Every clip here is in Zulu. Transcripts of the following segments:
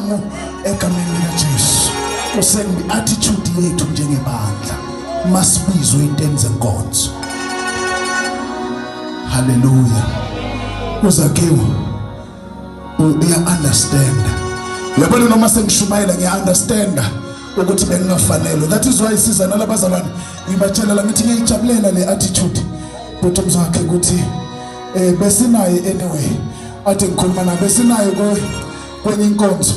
isango egameni likaJesu. Usengi attitude yethu njengebandla masibizwe into zenkonzo. Hallelujah. Uzakiwe uya understand. Yabona noma sengishumayela ngiya understand ukuthi bengingafanele. That is why siza nalabazalwane ngibatshela la ngithi ngiyajabulela le attitude. But umzakhe ukuthi besinaye anyway. Athi ngikhuluma na besinaye kwenye inkonzo.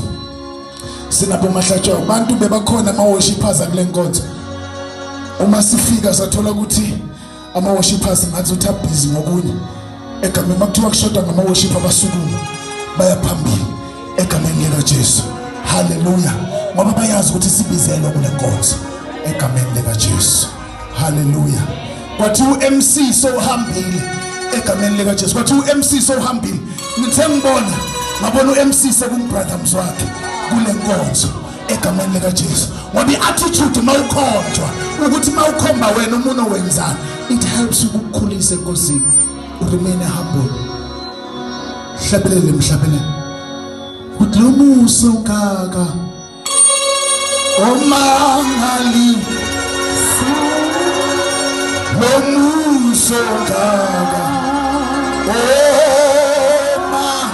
Sinapho mahlatsho abantu bebakhona ama worshipers akule nkonzo. Uma sifika sathola ukuthi ama worshipers ngathi utha busy ngokunye. Egameni makuthiwa kushoda ngama worship abasukuma baya phambili egameni likaJesu. Hallelujah. Ngoba bayazi ukuthi sibizelwe kule nkonzo egameni likaJesu. Hallelujah. Kwathi uMC so hambile egameni likaJesu. Kwathi uMC so hambile. Ngithe ngibona ngabona uMC sekumbrother mzwakhe kule nkonzo egameni likaJesu. Ngoba iattitude mawukhonjwa ukuthi mawukhomba wena umuntu owenzana, it helps ukukhulisa enkosini. Remain humble. Hlabelele mhlabelele. Udlomuso kaka. Omangali. Lomuso kaka. Omangali.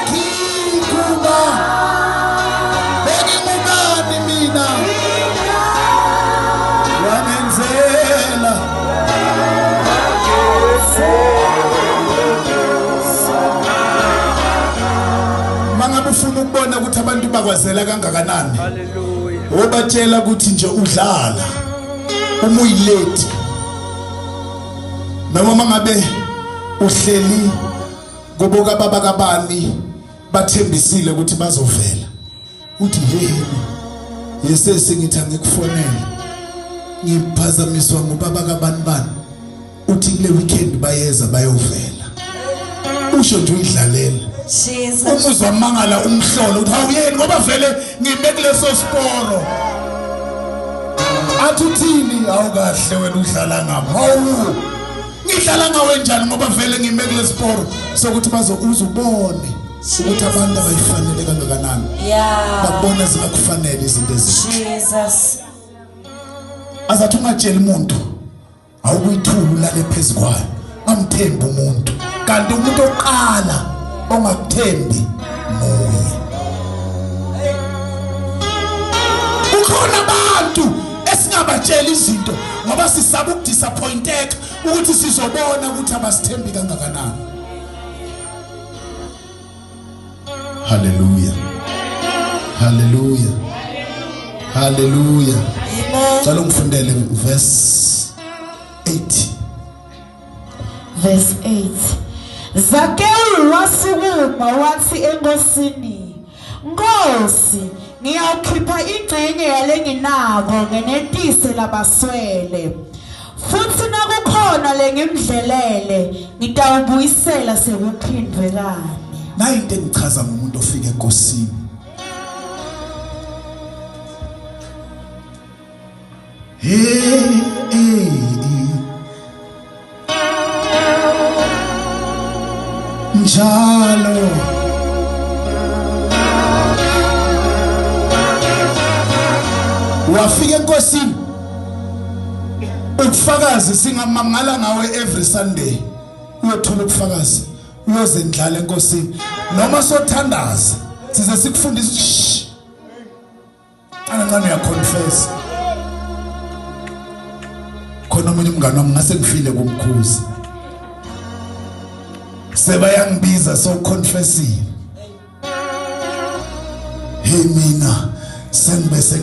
Kikuba. Begi mugani mina. Wanenzela. Ufuna ukubona ukuthi abantu bakwazela kangakanani. Hallelujah. Obatshela ukuthi nje udlala uma uyilate. Noma ngabe uhleli kuboka baba kabani bathembisile ukuthi bazovela. Uthi yini? Yesese ngithi angikufonela. Ngiphazamiswa ngubaba kabani bani. Uthi kule weekend bayeza bayovela. Usho nje uyidlalela. Jesus. Uzamangala umhlolo uthi awuyeni ngoba vele ngime kuleso sporo. Athi uthini awukahle wena udlala ngapha. Hawu. Ngidlala ngawe njani ngoba vele ngime kuleso sporo sokuthi uzubone ukuthi abantu abayifanele kangakanani. Yeah. Babona zinakufanele izinto ezinhle. Jesus. Azathi ungatshela umuntu awukuyithula lale phezukwayo. Amthemba umuntu. Kanti umuntu oqala ongakuthembi moya. Ukhona abantu esingabatshela izinto ngoba sisaba ukudisappointeka ukuthi sizobona ukuthi abasithembi kangakanani. Hallelujah. Hallelujah. Hallelujah. Amen. Cela ngifundele verse 8. Verse 8. Zakeu wasukuma wathi enkosini, Nkosi, ngiyawukhipha ingxenye yale nginako ngenetise labaswele. Futhi nakukhona lengimdlelele, ngitawubuyisela sekuphindwe kanye. Nayi into engichaza ngomuntu ofika enkosini. Njalo wafika enkosini ubufakazi singamangala ngawe every Sunday uyothola ubufakazi uyozendlala enkosini noma sothandaza size sikufundisa anancane uya confess khona umunye umngane wami ngase ngifile kumkhuzi sebayangibiza so confessing hey mina sengibese